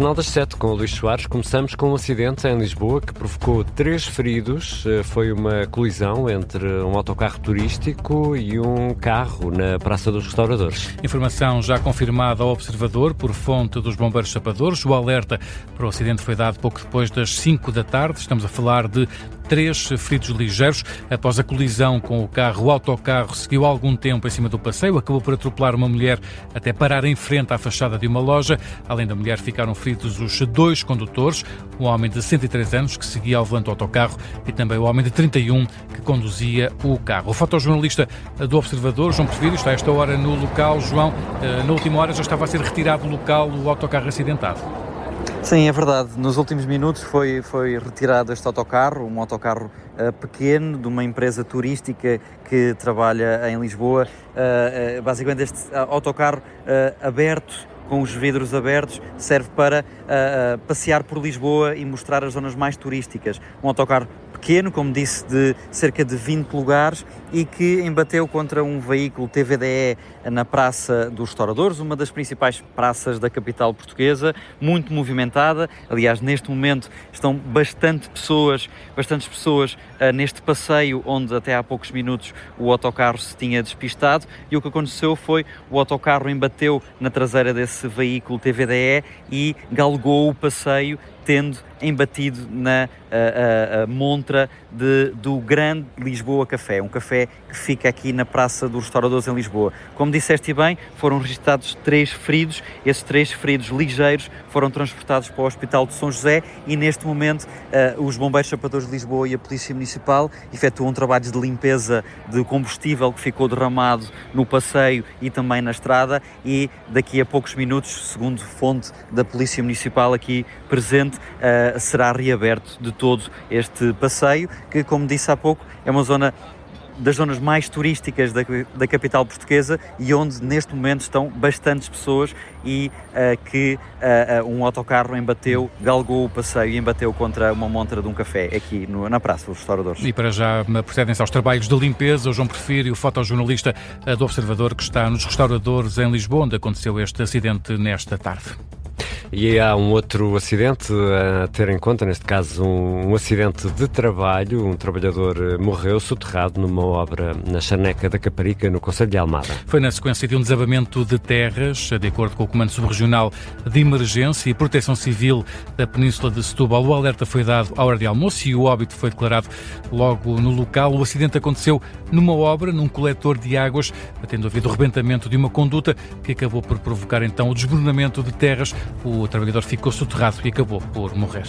Jornal das 7 com o Luís Soares. Começamos com um acidente em Lisboa que provocou 3 feridos. Foi uma colisão entre um autocarro turístico e um carro na Praça dos Restauradores. Informação já confirmada ao Observador por fonte dos bombeiros sapadores. O alerta para o acidente foi dado pouco depois das 5 da tarde. Estamos a falar de 3 feridos ligeiros. Após a colisão com o carro, o autocarro seguiu algum tempo em cima do passeio, acabou por atropelar uma mulher até parar em frente à fachada de uma loja. Além da mulher, ficaram feridos os 2 condutores, um homem de 103 anos que seguia ao volante do autocarro e também o homem de 31 que conduzia o carro. O fotojornalista do Observador, João Porfírio, está a esta hora no local. João, na última hora já estava a ser retirado do local o autocarro acidentado. Sim, é verdade. Nos últimos minutos foi retirado este autocarro, um autocarro pequeno de uma empresa turística que trabalha em Lisboa. Basicamente este autocarro aberto, com os vidros abertos, serve para passear por Lisboa e mostrar as zonas mais turísticas. Um autocarro pequeno, como disse, de cerca de 20 lugares e que embateu contra um veículo TVDE na Praça dos Restauradores, uma das principais praças da capital portuguesa, muito movimentada. Aliás, neste momento estão bastantes pessoas neste passeio onde até há poucos minutos o autocarro se tinha despistado, e o que aconteceu foi o autocarro embateu na traseira desse veículo TVDE e galgou o passeio, tendo embatido na montra do Grande Lisboa Café, um café que fica aqui na Praça dos Restauradores em Lisboa. Como disseste bem, foram registados 3 feridos. Esses 3 feridos ligeiros foram transportados para o Hospital de São José e neste momento os bombeiros sapadores de Lisboa e a Polícia Municipal efetuam trabalhos de limpeza de combustível que ficou derramado no passeio e também na estrada, e daqui a poucos minutos, segundo fonte da Polícia Municipal aqui presente, será reaberto de todo este passeio, que, como disse há pouco, é uma zona das zonas mais turísticas da capital portuguesa e onde neste momento estão bastantes pessoas e que um autocarro galgou o passeio e embateu contra uma montra de um café aqui na Praça dos Restauradores. E para já procedem-se aos trabalhos de limpeza. O João Porfírio, o fotojornalista do Observador, que está nos Restauradores em Lisboa, onde aconteceu este acidente nesta tarde. E há um outro acidente a ter em conta, neste caso um acidente de trabalho. Um trabalhador morreu soterrado numa obra na Charneca da Caparica, no concelho de Almada. Foi na sequência de um desabamento de terras. De acordo com o Comando Subregional de Emergência e Proteção Civil da Península de Setúbal, o alerta foi dado à hora de almoço e o óbito foi declarado logo no local. O acidente aconteceu numa obra, num coletor de águas, tendo havido o rebentamento de uma conduta que acabou por provocar então o desmoronamento de terras. O trabalhador ficou soterrado e acabou por morrer.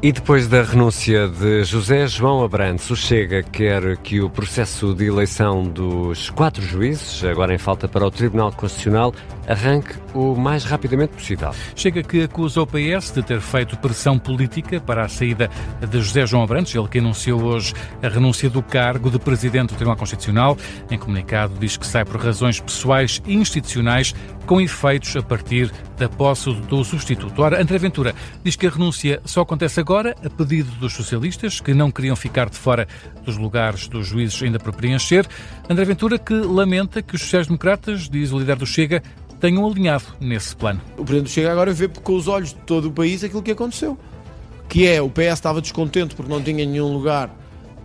E depois da renúncia de José João Abrantes, o Chega quer que o processo de eleição dos 4 juízes, agora em falta para o Tribunal Constitucional, arranque o mais rapidamente possível. Chega que acusa o PS de ter feito pressão política para a saída de José João Abrantes, ele que anunciou hoje a renúncia do cargo de Presidente do Tribunal Constitucional. Em comunicado diz que sai por razões pessoais e institucionais, com efeitos a partir da posse do substituto. Ora, André Ventura diz que a renúncia só acontece agora a pedido dos socialistas, que não queriam ficar de fora dos lugares dos juízes ainda por preencher. André Ventura, que lamenta que os sociais-democratas, diz o líder do Chega, tenham alinhado nesse plano. O Presidente do Chega agora vê com os olhos de todo o país aquilo que aconteceu, que é o PS estava descontente porque não tinha nenhum lugar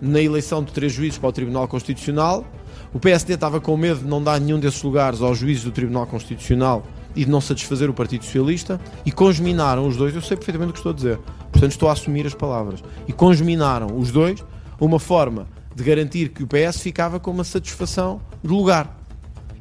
na eleição de 3 juízes para o Tribunal Constitucional. O PSD estava com medo de não dar nenhum desses lugares aos juízes do Tribunal Constitucional e de não satisfazer o Partido Socialista, e conjuminaram os dois, eu sei perfeitamente o que estou a dizer, portanto estou a assumir as palavras, e conjuminaram os dois uma forma de garantir que o PS ficava com uma satisfação de lugar.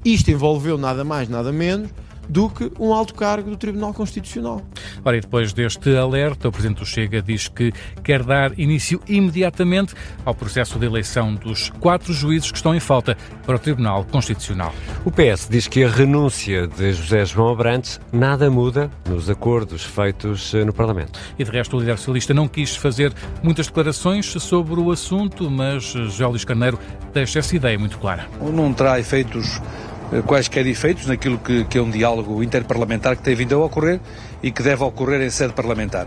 Isto envolveu nada mais, nada menos do que um alto cargo do Tribunal Constitucional. Ora, e depois deste alerta, o Presidente do Chega diz que quer dar início imediatamente ao processo de eleição dos 4 juízes que estão em falta para o Tribunal Constitucional. O PS diz que a renúncia de José João Abrantes nada muda nos acordos feitos no Parlamento. E de resto, o líder socialista não quis fazer muitas declarações sobre o assunto, mas José Luís Carneiro deixa essa ideia muito clara. Não terá quaisquer efeitos naquilo que é um diálogo interparlamentar que tem vindo a ocorrer e que deve ocorrer em sede parlamentar.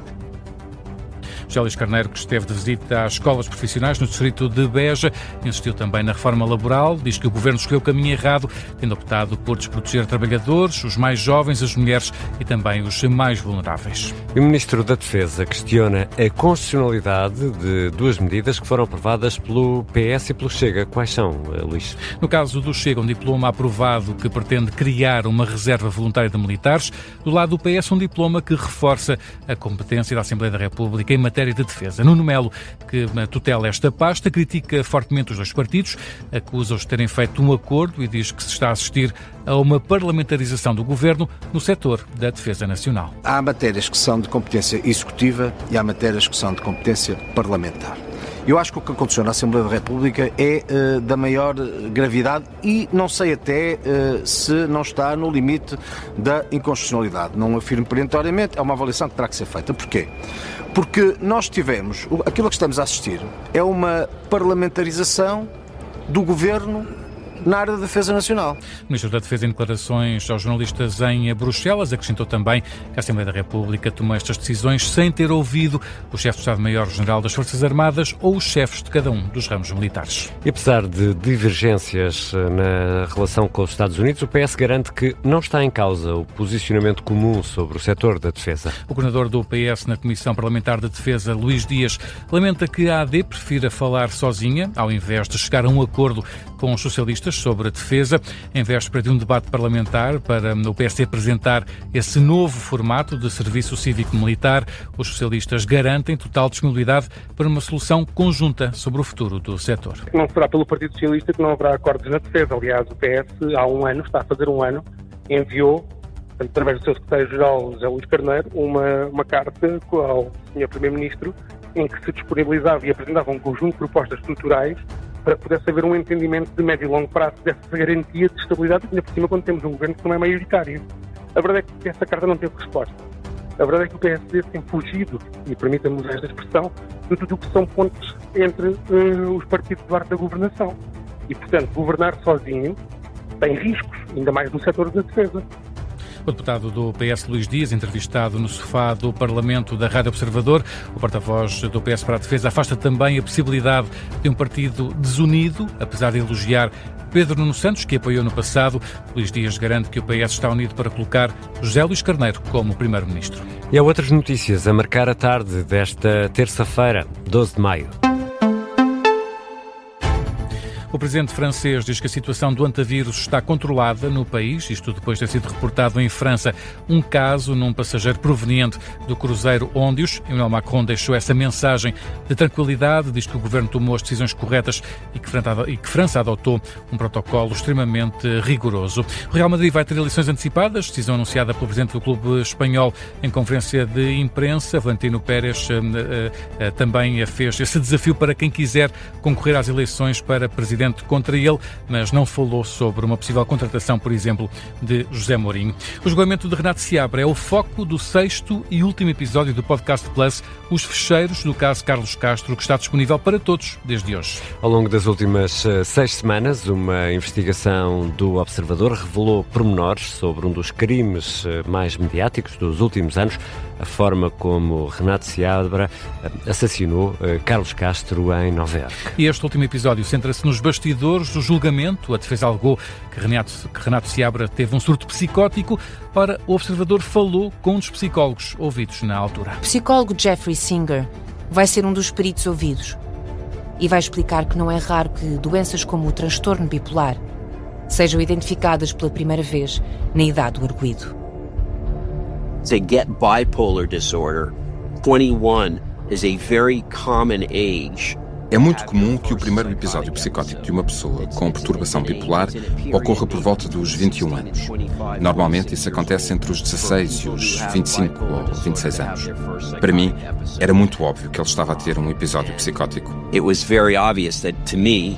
José Luís Carneiro, que esteve de visita às escolas profissionais no distrito de Beja, insistiu também na reforma laboral, diz que o governo escolheu o caminho errado, tendo optado por desproteger trabalhadores, os mais jovens, as mulheres e também os mais vulneráveis. O Ministro da Defesa questiona a constitucionalidade de duas medidas que foram aprovadas pelo PS e pelo Chega. Quais são, Luís? No caso do Chega, um diploma aprovado que pretende criar uma reserva voluntária de militares. Do lado do PS, um diploma que reforça a competência da Assembleia da República em matéria de defesa. Nuno Melo, que tutela esta pasta, critica fortemente os dois partidos, acusa-os de terem feito um acordo e diz que se está a assistir a uma parlamentarização do governo no setor da defesa nacional. Há matérias que são de competência executiva e há matérias que são de competência parlamentar. Eu acho que o que aconteceu na Assembleia da República é da maior gravidade e não sei até se não está no limite da inconstitucionalidade. Não afirmo perentoriamente, é uma avaliação que terá que ser feita. Porquê? Porque nós tivemos, aquilo a que estamos a assistir é uma parlamentarização do governo na área da defesa nacional. O Ministro da Defesa, em declarações aos jornalistas em Bruxelas, acrescentou também que a Assembleia da República tomou estas decisões sem ter ouvido o chefe do Estado-Maior-General das Forças Armadas ou os chefes de cada um dos ramos militares. E apesar de divergências na relação com os Estados Unidos, o PS garante que não está em causa o posicionamento comum sobre o setor da defesa. O coordenador do PS na Comissão Parlamentar de Defesa, Luís Dias, lamenta que a AD prefira falar sozinha, ao invés de chegar a um acordo com os socialistas sobre a defesa, em véspera de um debate parlamentar para o PSD apresentar esse novo formato de serviço cívico-militar. Os socialistas garantem total disponibilidade para uma solução conjunta sobre o futuro do setor. Não será pelo Partido Socialista que não haverá acordos na defesa. Aliás, o PS há um ano, está a fazer um ano, enviou, através do seu secretário-geral, José Luís Carneiro, uma carta ao Sr. Primeiro-Ministro em que se disponibilizava e apresentava um conjunto de propostas estruturais para que pudesse haver um entendimento de médio e longo prazo dessa garantia de estabilidade, ainda por cima quando temos um governo que não é maioritário. A verdade é que essa carta não teve resposta. A verdade é que o PSD tem fugido, e permita-me usar esta expressão, de tudo o que são pontos entre os partidos do arco da governação. E, portanto, governar sozinho tem riscos, ainda mais no setor da defesa. O deputado do PS, Luís Dias, entrevistado no sofá do Parlamento da Rádio Observador, o porta-voz do PS para a Defesa, afasta também a possibilidade de um partido desunido, apesar de elogiar Pedro Nuno Santos, que apoiou no passado. Luís Dias garante que o PS está unido para colocar José Luís Carneiro como Primeiro-Ministro. E há outras notícias a marcar a tarde desta terça-feira, 12 de maio. O presidente francês diz que a situação do antavírus está controlada no país, isto depois de ter sido reportado em França um caso num passageiro proveniente do cruzeiro Ondius. Emmanuel Macron deixou essa mensagem de tranquilidade, diz que o governo tomou as decisões corretas e que França adotou um protocolo extremamente rigoroso. O Real Madrid vai ter eleições antecipadas, decisão anunciada pelo presidente do clube espanhol em conferência de imprensa. Florentino Pérez também fez esse desafio para quem quiser concorrer às eleições para presidente contra ele, mas não falou sobre uma possível contratação, por exemplo, de José Mourinho. O julgamento de Renato Seabra é o foco do 6º e último episódio do Podcast Plus, Os Fecheiros do caso Carlos Castro, que está disponível para todos desde hoje. Ao longo das últimas 6 semanas, uma investigação do Observador revelou pormenores sobre um dos crimes mais mediáticos dos últimos anos, a forma como Renato Seabra assassinou Carlos Castro em Nova Iorque. E este último episódio centra-se nos bastidores do julgamento. A defesa alegou que Renato Seabra teve um surto psicótico. Ora, o Observador falou com um dos psicólogos ouvidos na altura. O psicólogo Jeffrey Singer vai ser um dos peritos ouvidos e vai explicar que não é raro que doenças como o transtorno bipolar sejam identificadas pela primeira vez na idade do arguido. To get bipolar disorder, 21 is a very common age. É muito comum que o primeiro episódio psicótico de uma pessoa com perturbação bipolar ocorra por volta dos 21 anos. Normalmente isso acontece entre os 16 e os 25 ou 26 anos. Para mim, era muito óbvio que ele estava a ter um episódio psicótico. It was very obvious to me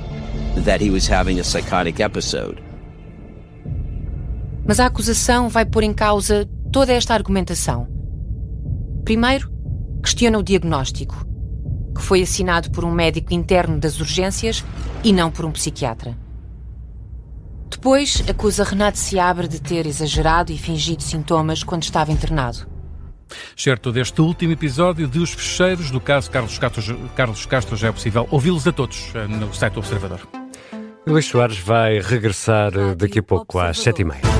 that he was having a psychotic episode. Mas a acusação vai pôr em causa toda esta argumentação. Primeiro, questiona o diagnóstico, que foi assinado por um médico interno das urgências e não por um psiquiatra. Depois, acusa Renato Seabra de ter exagerado e fingido sintomas quando estava internado. Certo, deste último episódio de Os Fecheiros do caso Carlos Castro já é possível ouvi-los a todos no site do Observador. Luís Soares vai regressar daqui a pouco às 7h30.